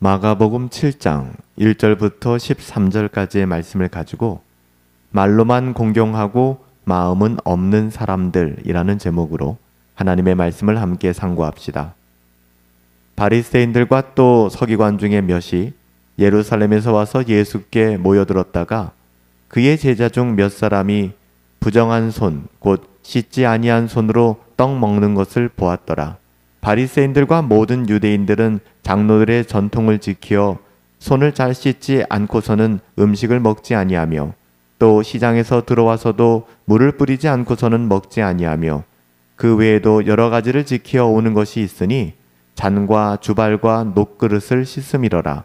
마가복음 7장 1절부터 13절까지의 말씀을 가지고 말로만 공경하고 마음은 없는 사람들이라는 제목으로 하나님의 말씀을 함께 상고합시다. 바리새인들과 또 서기관 중에 몇이 예루살렘에서 와서 예수께 모여들었다가 그의 제자 중 몇 사람이 부정한 손, 곧 씻지 아니한 손으로 떡 먹는 것을 보았더라. 바리새인들과 모든 유대인들은 장로들의 전통을 지켜 손을 잘 씻지 않고서는 음식을 먹지 아니하며 또 시장에서 들어와서도 물을 뿌리지 않고서는 먹지 아니하며 그 외에도 여러 가지를 지켜 오는 것이 있으니 잔과 주발과 녹그릇을 씻음이러라.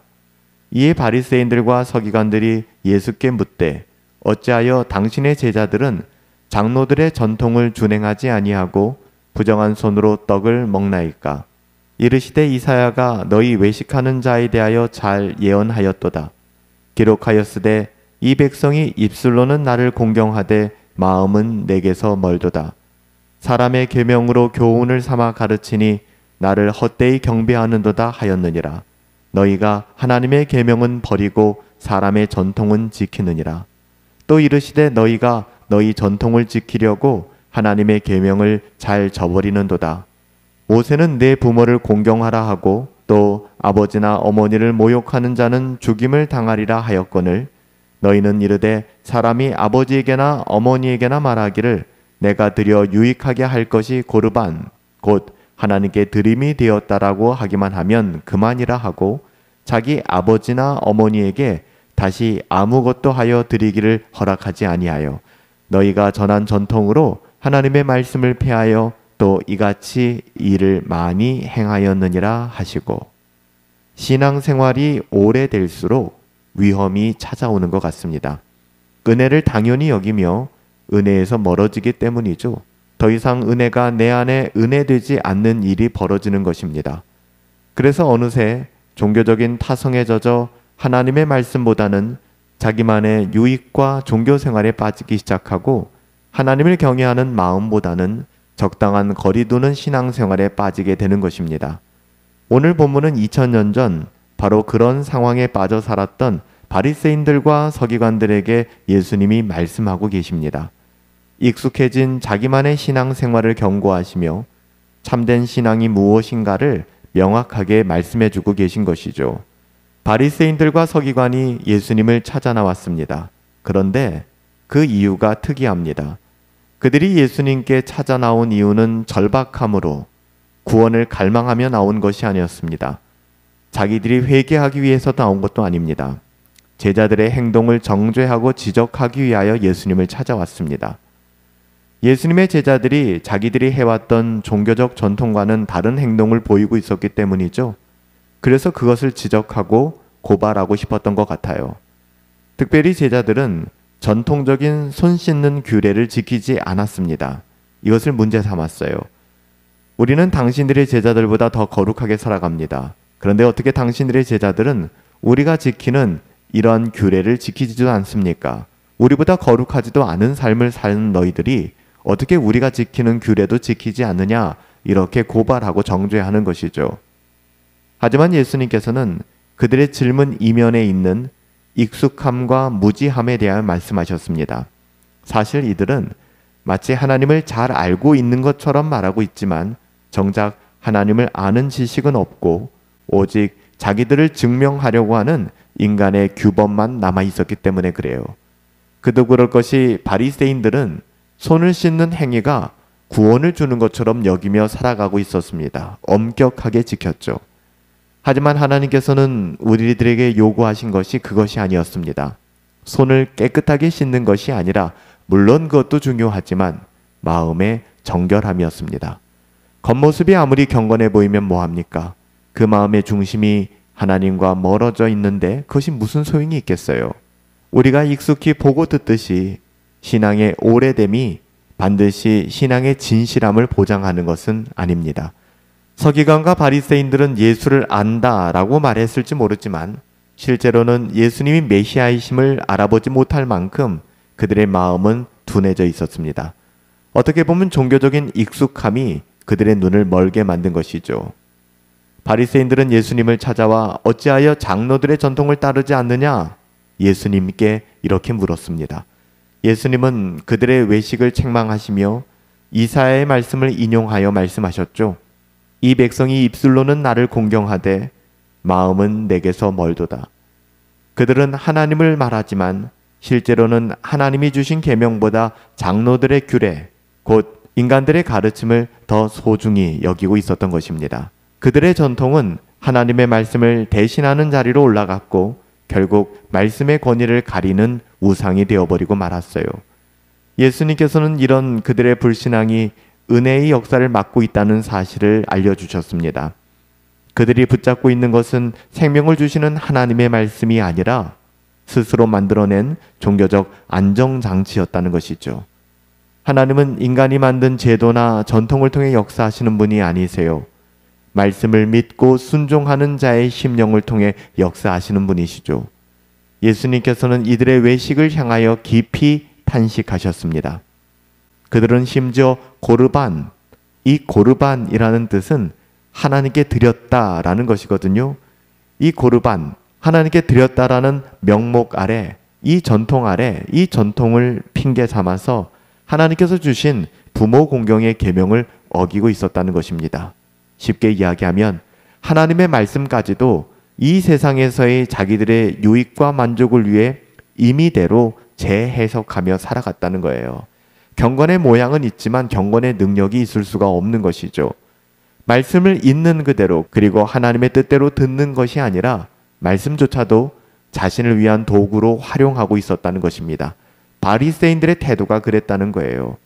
이에 바리새인들과 서기관들이 예수께 묻되 어찌하여 당신의 제자들은 장로들의 전통을 준행하지 아니하고 부정한 손으로 떡을 먹나이까? 이르시되 이사야가 너희 외식하는 자에 대하여 잘 예언하였도다. 기록하였으되 이 백성이 입술로는 나를 공경하되 마음은 내게서 멀도다. 사람의 계명으로 교훈을 삼아 가르치니 나를 헛되이 경배하는도다 하였느니라. 너희가 하나님의 계명은 버리고 사람의 전통은 지키느니라. 또 이르시되 너희가 너희 전통을 지키려고 하나님의 계명을 잘 저버리는도다. 모세는 내 부모를 공경하라 하고 또 아버지나 어머니를 모욕하는 자는 죽임을 당하리라 하였거늘 너희는 이르되 사람이 아버지에게나 어머니에게나 말하기를 내가 드려 유익하게 할 것이 고르반 곧 하나님께 드림이 되었다라고 하기만 하면 그만이라 하고 자기 아버지나 어머니에게 다시 아무것도 하여 드리기를 허락하지 아니하여 너희가 전한 전통으로 하나님의 말씀을 폐하여 또 이같이 일을 많이 행하였느니라 하시고 신앙생활이 오래될수록 위험이 찾아오는 것 같습니다. 은혜를 당연히 여기며 은혜에서 멀어지기 때문이죠. 더 이상 은혜가 내 안에 은혜되지 않는 일이 벌어지는 것입니다. 그래서 어느새 종교적인 타성에 젖어 하나님의 말씀보다는 자기만의 유익과 종교생활에 빠지기 시작하고 하나님을 경외하는 마음보다는 적당한 거리 두는 신앙생활에 빠지게 되는 것입니다. 오늘 본문은 2000년 전 바로 그런 상황에 빠져 살았던 바리새인들과 서기관들에게 예수님이 말씀하고 계십니다. 익숙해진 자기만의 신앙생활을 경고하시며 참된 신앙이 무엇인가를 명확하게 말씀해주고 계신 것이죠. 바리새인들과 서기관이 예수님을 찾아 나왔습니다. 그런데 그 이유가 특이합니다. 그들이 예수님께 찾아 나온 이유는 절박함으로 구원을 갈망하며 나온 것이 아니었습니다. 자기들이 회개하기 위해서 나온 것도 아닙니다. 제자들의 행동을 정죄하고 지적하기 위하여 예수님을 찾아왔습니다. 예수님의 제자들이 자기들이 해왔던 종교적 전통과는 다른 행동을 보이고 있었기 때문이죠. 그래서 그것을 지적하고 고발하고 싶었던 것 같아요. 특별히 제자들은 전통적인 손 씻는 규례를 지키지 않았습니다. 이것을 문제 삼았어요. 우리는 당신들의 제자들보다 더 거룩하게 살아갑니다. 그런데 어떻게 당신들의 제자들은 우리가 지키는 이러한 규례를 지키지도 않습니까? 우리보다 거룩하지도 않은 삶을 사는 너희들이 어떻게 우리가 지키는 규례도 지키지 않느냐 이렇게 고발하고 정죄하는 것이죠. 하지만 예수님께서는 그들의 질문 이면에 있는 익숙함과 무지함에 대하여 말씀하셨습니다. 사실 이들은 마치 하나님을 잘 알고 있는 것처럼 말하고 있지만 정작 하나님을 아는 지식은 없고 오직 자기들을 증명하려고 하는 인간의 규범만 남아 있었기 때문에 그래요. 그도 그럴 것이 바리새인들은 손을 씻는 행위가 구원을 주는 것처럼 여기며 살아가고 있었습니다. 엄격하게 지켰죠. 하지만 하나님께서는 우리들에게 요구하신 것이 그것이 아니었습니다. 손을 깨끗하게 씻는 것이 아니라 물론 그것도 중요하지만 마음의 정결함이었습니다. 겉모습이 아무리 경건해 보이면 뭐합니까? 그 마음의 중심이 하나님과 멀어져 있는데 그것이 무슨 소용이 있겠어요? 우리가 익숙히 보고 듣듯이 신앙의 오래됨이 반드시 신앙의 진실함을 보장하는 것은 아닙니다. 서기관과 바리새인들은 예수를 안다라고 말했을지 모르지만 실제로는 예수님이 메시아이심을 알아보지 못할 만큼 그들의 마음은 둔해져 있었습니다. 어떻게 보면 종교적인 익숙함이 그들의 눈을 멀게 만든 것이죠. 바리새인들은 예수님을 찾아와 어찌하여 장로들의 전통을 따르지 않느냐? 예수님께 이렇게 물었습니다. 예수님은 그들의 외식을 책망하시며 이사야의 말씀을 인용하여 말씀하셨죠. 이 백성이 입술로는 나를 공경하되 마음은 내게서 멀도다. 그들은 하나님을 말하지만 실제로는 하나님이 주신 계명보다 장로들의 규례, 곧 인간들의 가르침을 더 소중히 여기고 있었던 것입니다. 그들의 전통은 하나님의 말씀을 대신하는 자리로 올라갔고 결국 말씀의 권위를 가리는 우상이 되어버리고 말았어요. 예수님께서는 이런 그들의 불신앙이 은혜의 역사를 막고 있다는 사실을 알려주셨습니다. 그들이 붙잡고 있는 것은 생명을 주시는 하나님의 말씀이 아니라 스스로 만들어낸 종교적 안정장치였다는 것이죠. 하나님은 인간이 만든 제도나 전통을 통해 역사하시는 분이 아니세요. 말씀을 믿고 순종하는 자의 심령을 통해 역사하시는 분이시죠. 예수님께서는 이들의 외식을 향하여 깊이 탄식하셨습니다. 그들은 심지어 고르반, 이 고르반이라는 뜻은 하나님께 드렸다라는 것이거든요. 이 고르반, 하나님께 드렸다라는 명목 아래, 이 전통 아래, 이 전통을 핑계 삼아서 하나님께서 주신 부모 공경의 계명을 어기고 있었다는 것입니다. 쉽게 이야기하면 하나님의 말씀까지도 이 세상에서의 자기들의 유익과 만족을 위해 임의대로 재해석하며 살아갔다는 거예요. 경건의 모양은 있지만 경건의 능력이 있을 수가 없는 것이죠. 말씀을 있는 그대로 그리고 하나님의 뜻대로 듣는 것이 아니라 말씀조차도 자신을 위한 도구로 활용하고 있었다는 것입니다. 바리새인들의 태도가 그랬다는 거예요.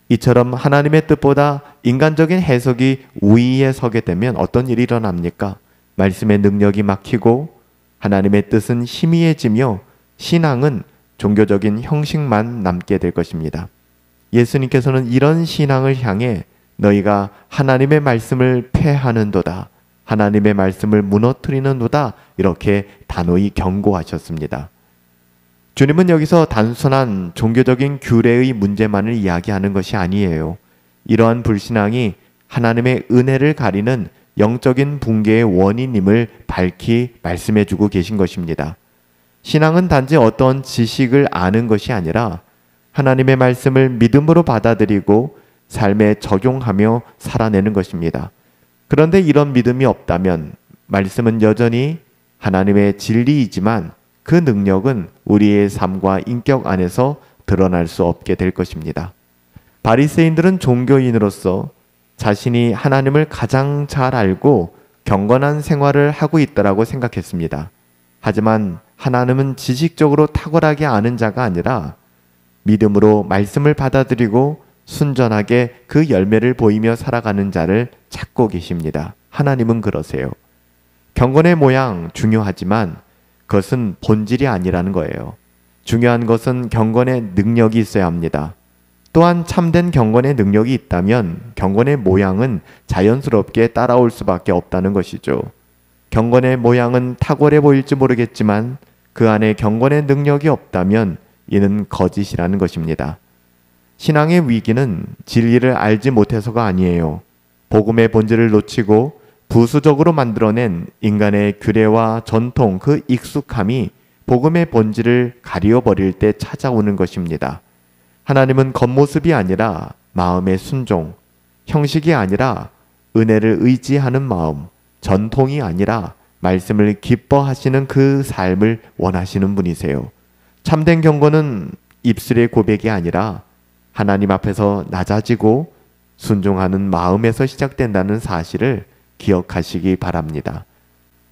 이처럼 하나님의 뜻보다 인간적인 해석이 우위에 서게 되면 어떤 일이 일어납니까? 말씀의 능력이 막히고 하나님의 뜻은 희미해지며 신앙은 종교적인 형식만 남게 될 것입니다. 예수님께서는 이런 신앙을 향해 너희가 하나님의 말씀을 폐하는도다, 하나님의 말씀을 무너뜨리는도다 이렇게 단호히 경고하셨습니다. 주님은 여기서 단순한 종교적인 규례의 문제만을 이야기하는 것이 아니에요. 이러한 불신앙이 하나님의 은혜를 가리는 영적인 붕괴의 원인임을 밝히 말씀해주고 계신 것입니다. 신앙은 단지 어떤 지식을 아는 것이 아니라 하나님의 말씀을 믿음으로 받아들이고 삶에 적용하며 살아내는 것입니다. 그런데 이런 믿음이 없다면 말씀은 여전히 하나님의 진리이지만 그 능력은 우리의 삶과 인격 안에서 드러날 수 없게 될 것입니다. 바리새인들은 종교인으로서 자신이 하나님을 가장 잘 알고 경건한 생활을 하고 있다라고 생각했습니다. 하지만 하나님은 지식적으로 탁월하게 아는 자가 아니라 믿음으로 말씀을 받아들이고 순전하게 그 열매를 보이며 살아가는 자를 찾고 계십니다. 하나님은 그러세요. 경건의 모양 중요하지만 그것은 본질이 아니라는 거예요. 중요한 것은 경건의 능력이 있어야 합니다. 또한 참된 경건의 능력이 있다면 경건의 모양은 자연스럽게 따라올 수밖에 없다는 것이죠. 경건의 모양은 탁월해 보일지 모르겠지만 그 안에 경건의 능력이 없다면 이는 거짓이라는 것입니다. 신앙의 위기는 진리를 알지 못해서가 아니에요. 복음의 본질을 놓치고 부수적으로 만들어낸 인간의 규례와 전통, 그 익숙함이 복음의 본질을 가리워버릴 때 찾아오는 것입니다. 하나님은 겉모습이 아니라 마음의 순종, 형식이 아니라 은혜를 의지하는 마음, 전통이 아니라 말씀을 기뻐하시는 그 삶을 원하시는 분이세요. 참된 경건은 입술의 고백이 아니라 하나님 앞에서 낮아지고 순종하는 마음에서 시작된다는 사실을 기억하시기 바랍니다.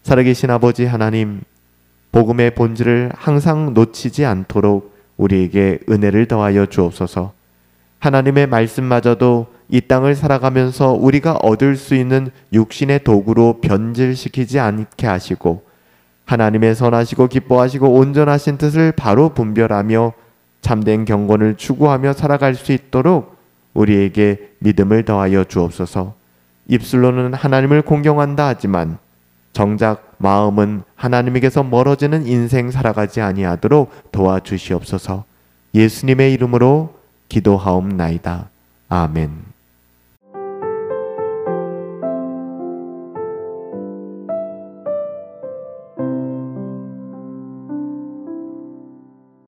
살아계신 아버지 하나님, 복음의 본질을 항상 놓치지 않도록 우리에게 은혜를 더하여 주옵소서. 하나님의 말씀마저도 이 땅을 살아가면서 우리가 얻을 수 있는 육신의 도구로 변질시키지 않게 하시고 하나님의 선하시고 기뻐하시고 온전하신 뜻을 바로 분별하며 참된 경건을 추구하며 살아갈 수 있도록 우리에게 믿음을 더하여 주옵소서. 입술로는 하나님을 공경한다 하지만 정작 마음은 하나님에게서 멀어지는 인생 살아가지 아니하도록 도와주시옵소서. 예수님의 이름으로 기도하옵나이다. 아멘.